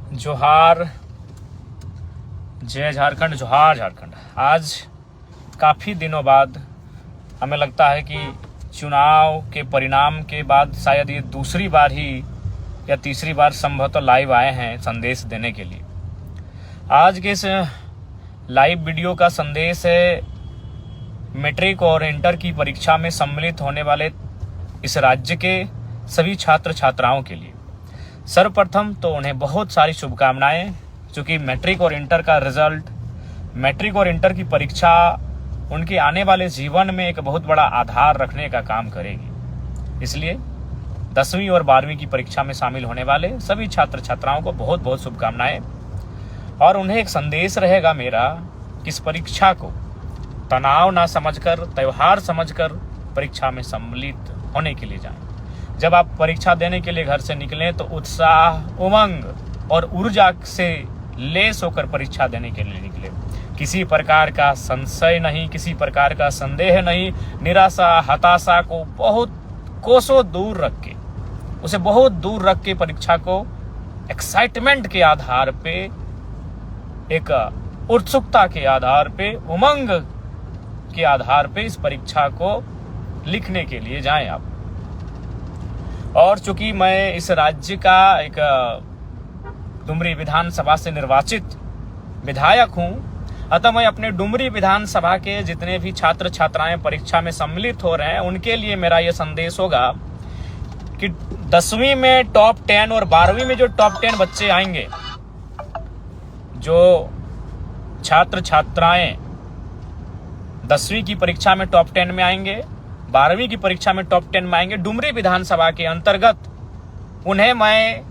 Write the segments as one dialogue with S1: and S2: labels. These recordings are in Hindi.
S1: जोहार, जय झारखंड, जोहार झारखंड। आज काफ़ी दिनों बाद हमें लगता है कि चुनाव के परिणाम के बाद शायद ये दूसरी बार ही या तीसरी बार संभवतः लाइव आए हैं संदेश देने के लिए। आज के इस लाइव वीडियो का संदेश है मैट्रिक और इंटर की परीक्षा में सम्मिलित होने वाले इस राज्य के सभी छात्र छात्राओं के लिए। सर्वप्रथम तो उन्हें बहुत सारी शुभकामनाएं, क्योंकि मैट्रिक और इंटर का रिजल्ट, मैट्रिक और इंटर की परीक्षा उनके आने वाले जीवन में एक बहुत बड़ा आधार रखने का काम करेगी। इसलिए 10वीं और 12वीं की परीक्षा में शामिल होने वाले सभी छात्र छात्राओं को बहुत बहुत शुभकामनाएं। और उन्हें एक संदेश रहेगा मेरा कि इस परीक्षा को तनाव ना समझकर, त्यौहार समझकर परीक्षा में सम्मिलित होने के लिए जाएं। जब आप परीक्षा देने के लिए घर से निकलें तो उत्साह, उमंग और ऊर्जा से लेस होकर परीक्षा देने के लिए निकले। किसी प्रकार का संशय नहीं, किसी प्रकार का संदेह नहीं। निराशा, हताशा को बहुत कोसों दूर रख के, उसे बहुत दूर रख के परीक्षा को एक्साइटमेंट के आधार पे, एक उत्सुकता के आधार पे, उमंग के आधार पे इस परीक्षा को लिखने के लिए जाएं आप। और चूंकि मैं इस राज्य का एक डुमरी विधानसभा से निर्वाचित विधायक हूं, अतः मैं अपने डुमरी विधानसभा के जितने भी छात्र छात्राएं परीक्षा में सम्मिलित हो रहे हैं उनके लिए मेरा यह संदेश होगा कि 10वीं में टॉप 10 और 12वीं में जो टॉप 10 बच्चे आएंगे, जो छात्र छात्राएं 10वीं की परीक्षा में टॉप 10 में आएंगे, 12वीं की परीक्षा में टॉप 10 में आएंगे, डुमरी विधानसभा के अंतर्गत उन्हें मैं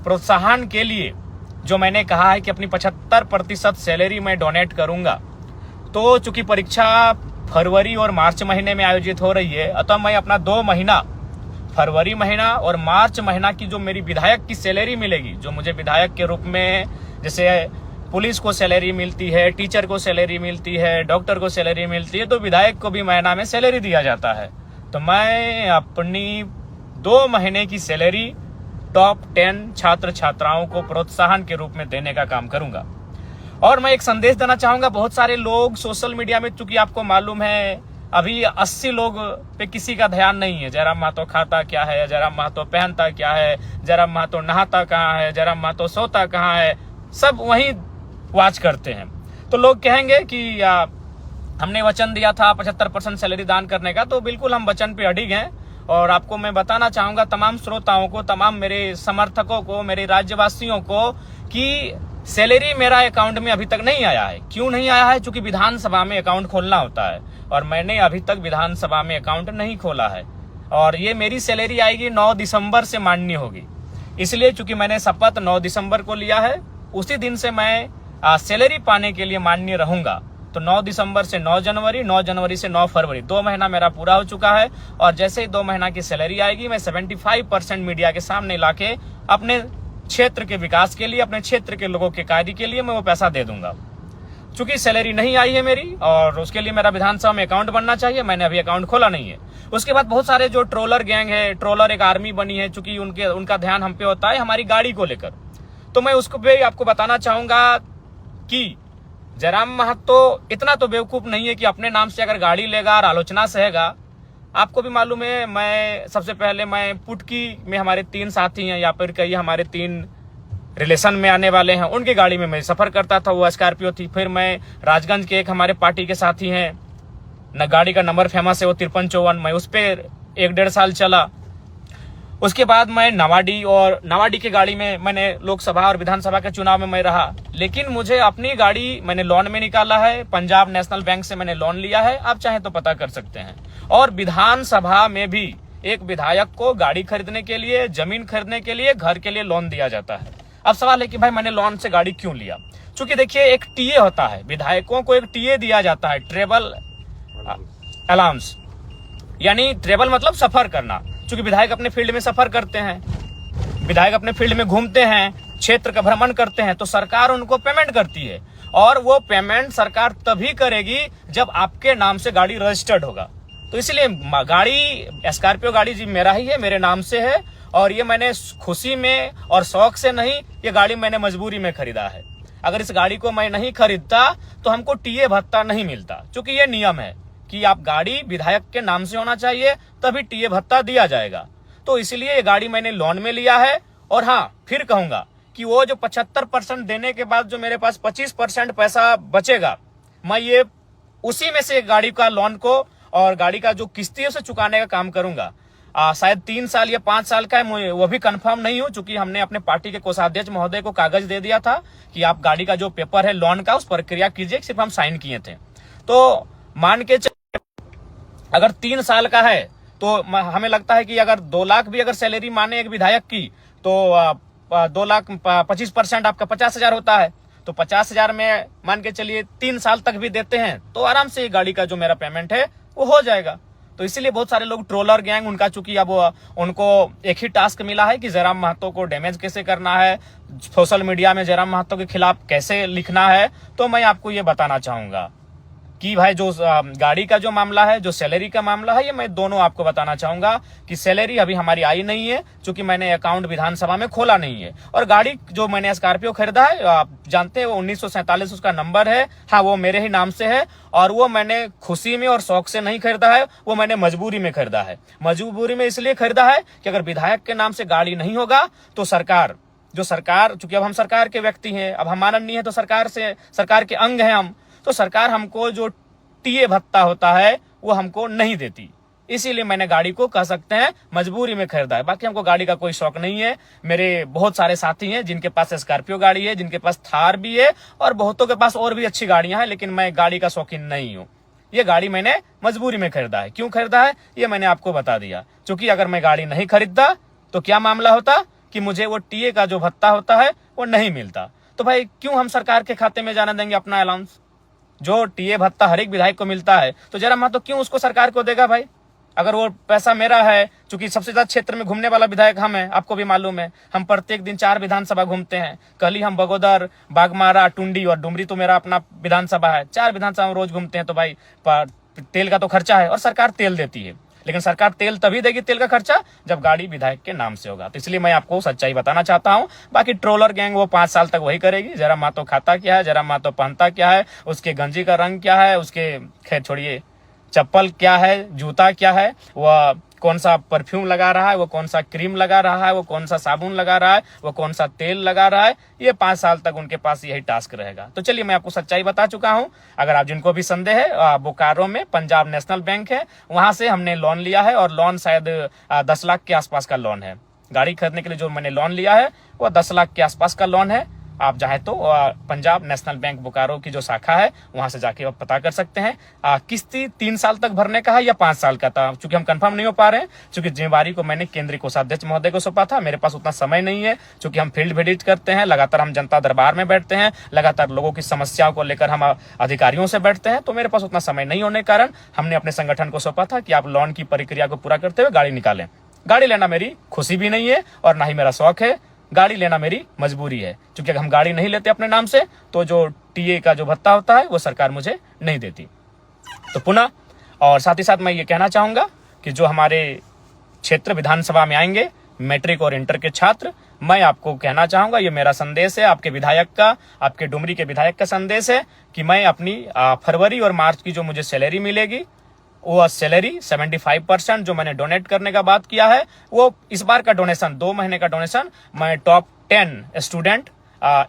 S1: प्रोत्साहन के लिए, जो मैंने कहा है कि अपनी 75% सैलरी मैं डोनेट करूंगा, तो चूंकि परीक्षा फरवरी और मार्च महीने में आयोजित हो रही है, अतः मैं अपना 2 महीना, फरवरी महीना और मार्च महीना की जो मेरी विधायक की सैलरी मिलेगी, जो मुझे विधायक के रूप में, जैसे पुलिस को सैलरी मिलती है, टीचर को सैलरी मिलती है, डॉक्टर को सैलरी मिलती है, तो विधायक को भी महीना में सैलरी दिया जाता है। तो मैं अपनी 2 महीने की सैलरी टॉप 10 छात्र छात्राओं को प्रोत्साहन के रूप में देने का काम करूंगा। और मैं एक संदेश देना चाहूंगा, बहुत सारे लोग सोशल मीडिया में, चूंकि आपको मालूम है अभी 80 लोग पे किसी का ध्यान नहीं है। जयराम महतो खाता क्या है, जयराम महतो पहनता क्या है, जयराम महतो नहाता कहाँ है, जयराम महतो सोता कहाँ है, सब वहीं वाच करते हैं। तो लोग कहेंगे कि हमने वचन दिया था 75% सैलरी दान करने का, तो बिल्कुल हम वचन पे अडिग हैं। और आपको मैं बताना चाहूंगा, तमाम श्रोताओं को, तमाम मेरे समर्थकों को, मेरे राज्यवासियों को, कि सैलरी मेरा अकाउंट में अभी तक नहीं आया है। क्यों नहीं आया है? क्योंकि विधानसभा में अकाउंट खोलना होता है और मैंने अभी तक विधानसभा में अकाउंट नहीं खोला है। और ये मेरी सैलरी आएगी 9 दिसंबर से मान्य होगी। इसलिए चूंकि मैंने शपथ 9 दिसंबर को लिया है, उसी दिन से मैं सैलरी पाने के लिए मान्य रहूंगा। तो 9 दिसंबर से 9 जनवरी, 9 जनवरी से 9 फरवरी, 2 महीना मेरा पूरा हो चुका है। और जैसे ही 2 महीना की सैलरी आएगी, मैं 75% मीडिया के सामने लाके अपने क्षेत्र के विकास के लिए, अपने क्षेत्र के लोगों के कार्य के लिए मैं वो पैसा दे दूंगा। चूंकि सैलरी नहीं आई है मेरी, और उसके लिए मेरा विधानसभा में अकाउंट बनना चाहिए, मैंने अभी अकाउंट खोला नहीं है। उसके बाद बहुत सारे जो ट्रोलर गैंग है, ट्रोलर एक आर्मी बनी है, चूंकि उनका ध्यान हम पे होता है हमारी गाड़ी को लेकर। तो मैं उसको भी आपको बताना चाहूंगा कि जयराम महतो इतना तो बेवकूफ नहीं है कि अपने नाम से अगर गाड़ी लेगा और आलोचना सहेगा। आपको भी मालूम है, मैं सबसे पहले मैं पुटकी में हमारे 3 साथी हैं, या फिर कहिए हमारे 3 रिलेशन में आने वाले हैं, उनकी गाड़ी में मैं सफर करता था, वो स्कॉर्पियो थी। फिर मैं राजगंज के एक हमारे पार्टी के साथी हैं, न गाड़ी का नंबर फेमस है, वो 5354, मैं उस पर 1-1.5 साल चला। उसके बाद मैं नवाडी की गाड़ी में मैंने लोकसभा और विधानसभा के चुनाव में मैं रहा। लेकिन मुझे अपनी गाड़ी मैंने लोन में निकाला है, पंजाब नेशनल बैंक से मैंने लोन लिया है, आप चाहें तो पता कर सकते हैं। और विधानसभा में भी एक विधायक को गाड़ी खरीदने के लिए, जमीन खरीदने के लिए, घर के लिए लोन दिया जाता है। अब सवाल है कि भाई मैंने लोन से गाड़ी क्यों लिया? चूंकि देखिए, एक टीए होता है, विधायकों को एक टीए दिया जाता है, ट्रेवल अलाउंस, यानी ट्रेवल मतलब सफर करना। चूंकि विधायक अपने फील्ड में सफर करते हैं, विधायक अपने फील्ड में घूमते हैं, क्षेत्र का भ्रमण करते हैं, तो सरकार उनको पेमेंट करती है। और वो पेमेंट सरकार तभी करेगी जब आपके नाम से गाड़ी रजिस्टर्ड होगा। तो इसलिए गाड़ी, स्कॉर्पियो गाड़ी जी मेरा ही है, मेरे नाम से है। और ये मैंने खुशी में और शौक से नहीं, ये गाड़ी मैंने मजबूरी में खरीदा है। अगर इस गाड़ी को मैं नहीं खरीदता तो हमको टीए भत्ता नहीं मिलता, क्योंकि ये नियम है कि आप गाड़ी विधायक के नाम से होना चाहिए तभी टीए भत्ता दिया जाएगा। तो इसलिए ये गाड़ी मैंने लोन में लिया है। और हाँ, फिर कहूंगा कि वो जो 75% देने के बाद जो मेरे पास 25% पैसा बचेगा, मैं ये उसी में से गाड़ी का लोन को और गाड़ी का जो किस्ती है उसे चुकाने का काम करूंगा। शायद 3 साल या 5 साल का है, वो भी कंफर्म नहीं हूं, क्योंकि हमने अपने पार्टी के कोषाध्यक्ष महोदय को कागज दे दिया था कि आप गाड़ी का जो पेपर है लोन का उस प्रक्रिया कीजिए, सिर्फ हम साइन किए थे। तो मान के अगर 3 साल का है तो हमें लगता है कि अगर 2 लाख भी अगर सैलरी माने एक विधायक की तो 2 लाख 25% आपका 50,000 होता है। तो 50,000 में मान के चलिए 3 साल तक भी देते हैं तो आराम से गाड़ी का जो मेरा पेमेंट है वो हो जाएगा। तो इसीलिए बहुत सारे लोग ट्रोलर गैंग, उनका चूंकि अब उनको एक ही टास्क मिला है कि जयराम महतो को डैमेज कैसे करना है, सोशल मीडिया में जयराम महतो के खिलाफ कैसे लिखना है। तो मैं आपको ये बताना चाहूंगा कि भाई जो गाड़ी का जो मामला है, जो सैलरी का मामला है, ये मैं दोनों आपको बताना चाहूंगा कि सैलरी अभी हमारी आई नहीं है, क्योंकि मैंने अकाउंट विधानसभा में खोला नहीं है। और गाड़ी जो मैंने स्कॉर्पियो खरीदा है, आप जानते हैं वो 1947 उसका नंबर है। हाँ, वो मेरे ही नाम से है और वो मैंने खुशी में और शौक से नहीं खरीदा है, वो मैंने मजबूरी में खरीदा है। मजबूरी में इसलिए खरीदा है कि अगर विधायक के नाम से गाड़ी नहीं होगा तो सरकार, चूंकि अब हम सरकार के व्यक्ति हैं, अब हम माननीय है तो सरकार के अंग हैं हम, तो सरकार हमको जो टीए भत्ता होता है वो हमको नहीं देती। इसीलिए मैंने गाड़ी को कह सकते हैं मजबूरी में खरीदा है। बाकी हमको गाड़ी का कोई शौक नहीं है। मेरे बहुत सारे साथी हैं जिनके पास स्कॉर्पियो गाड़ी है, जिनके पास थार भी है और बहुतों के पास और भी अच्छी गाड़ियां हैं, लेकिन मैं गाड़ी का शौकीन नहीं हूं। ये गाड़ी मैंने मजबूरी में खरीदा है। क्यों खरीदा है ये मैंने आपको बता दिया। क्योंकि अगर मैं गाड़ी नहीं खरीदता तो क्या मामला होता कि मुझे वो टीए का जो भत्ता होता है वो नहीं मिलता। तो भाई क्यों हम सरकार के खाते में जाने देंगे अपना अलाउंस? जो टीए भत्ता हर एक विधायक को मिलता है तो जयराम महतो क्यों उसको सरकार को देगा भाई? अगर वो पैसा मेरा है, क्योंकि सबसे ज्यादा क्षेत्र में घूमने वाला विधायक हम हैं, आपको भी मालूम है। हम प्रत्येक दिन 4 विधानसभा घूमते हैं। कल ही हम बगोदर, बागमारा, टुंडी और डुमरी तो मेरा अपना विधानसभा है। 4 विधानसभा में रोज घूमते हैं। तो भाई तेल का तो खर्चा है और सरकार तेल देती है, लेकिन सरकार तेल तभी देगी, तेल का खर्चा, जब गाड़ी विधायक के नाम से होगा। तो इसलिए मैं आपको सच्चाई बताना चाहता हूं। बाकी ट्रोलर गैंग वो 5 साल तक वही करेगी। जयराम महतो खाता क्या है, जयराम महतो पहनता क्या है, उसके गंजी का रंग क्या है, उसके खैर छोड़िए चप्पल क्या है, जूता क्या है, वह कौन सा परफ्यूम लगा रहा है, वो कौन सा क्रीम लगा रहा है, वो कौन सा साबुन लगा रहा है, वो कौन सा तेल लगा रहा है, ये 5 साल तक उनके पास यही टास्क रहेगा। तो चलिए मैं आपको सच्चाई बता चुका हूं। अगर आप जिनको भी संदेह है, बोकारो में पंजाब नेशनल बैंक है, वहां से हमने लोन लिया है और लोन शायद 10 लाख के आसपास का लोन है। गाड़ी खरीदने के लिए जो मैंने लोन लिया है वो 10 लाख के आसपास का लोन है। आप चाहे तो पंजाब नेशनल बैंक बोकारो की जो शाखा है वहां से जाके आप पता कर सकते हैं। किस्ती 3 साल तक भरने का है या 5 साल का था, चूंकि हम कंफर्म नहीं हो पा रहे हैं, क्योंकि जिम्मेवारी को मैंने केंद्रीय कोषाध्यक्ष महोदय को सौंपा था। मेरे पास उतना समय नहीं है, क्योंकि हम फील्ड विजिट करते हैं, लगातार हम जनता दरबार में बैठते हैं, लगातार लोगों की समस्याओं को लेकर हम अधिकारियों से बैठते हैं। तो मेरे पास उतना समय नहीं होने के कारण हमने अपने संगठन को सौंपा था कि आप लोन की प्रक्रिया को पूरा करते हुए गाड़ी निकालें। गाड़ी लेना मेरी खुशी भी नहीं है और ना ही मेरा शौक है, गाड़ी लेना मेरी मजबूरी है। क्योंकि अगर हम गाड़ी नहीं लेते अपने नाम से तो जो टीए का जो भत्ता होता है वो सरकार मुझे नहीं देती। तो पुनः और साथ ही साथ मैं ये कहना चाहूंगा कि जो हमारे क्षेत्र विधानसभा में आएंगे मैट्रिक और इंटर के छात्र, मैं आपको कहना चाहूंगा, ये मेरा संदेश है आपके विधायक का, आपके डुमरी के विधायक का संदेश है कि मैं अपनी फरवरी और मार्च की जो मुझे सैलरी मिलेगी वो सैलरी 75% जो मैंने डोनेट करने का बात किया है, वो इस बार का डोनेशन 2 महीने का डोनेशन मैं टॉप 10 स्टूडेंट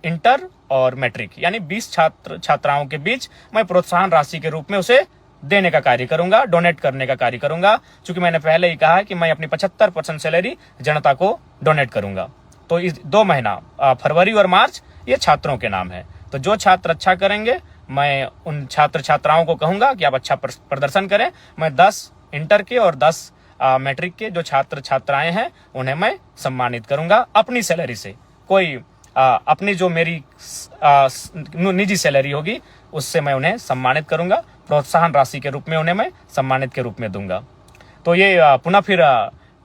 S1: इंटर और मैट्रिक यानी 20 छात्राओं के बीच मैं प्रोत्साहन राशि के रूप में उसे देने का कार्य करूंगा, डोनेट करने का कार्य करूंगा। क्योंकि मैंने पहले ही कहा है कि मैं अपनी 75% सैलरी जनता को डोनेट करूंगा। तो इस 2 महीना फरवरी और मार्च ये छात्रों के नाम है। तो जो छात्र अच्छा करेंगे मैं उन छात्र छात्राओं को कहूंगा कि आप अच्छा प्रदर्शन करें। मैं 10 इंटर के और 10 मैट्रिक के जो छात्र छात्राएं हैं उन्हें मैं सम्मानित करूंगा अपनी सैलरी से। कोई अपनी जो मेरी निजी सैलरी होगी उससे मैं उन्हें सम्मानित करूंगा, प्रोत्साहन राशि के रूप में उन्हें मैं सम्मानित के रूप में दूंगा। तो ये पुनः फिर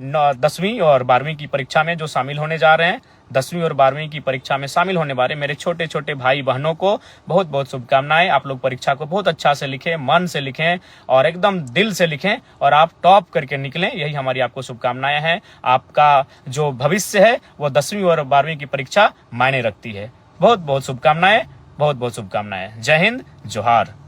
S1: 10वीं और 12वीं की परीक्षा में जो शामिल होने जा रहे हैं, 10वीं और 12वीं की परीक्षा में शामिल होने वाले मेरे छोटे छोटे भाई बहनों को बहुत बहुत शुभकामनाएं। आप लोग परीक्षा को बहुत अच्छा से लिखें, मन से लिखें और एकदम दिल से लिखें और आप टॉप करके निकलें, यही हमारी आपको शुभकामनाएं हैं। आपका जो भविष्य है वो 10वीं और 12वीं की परीक्षा मायने रखती है। बहुत बहुत शुभकामनाएं, बहुत बहुत शुभकामनाएं। जय हिंद, जोहार।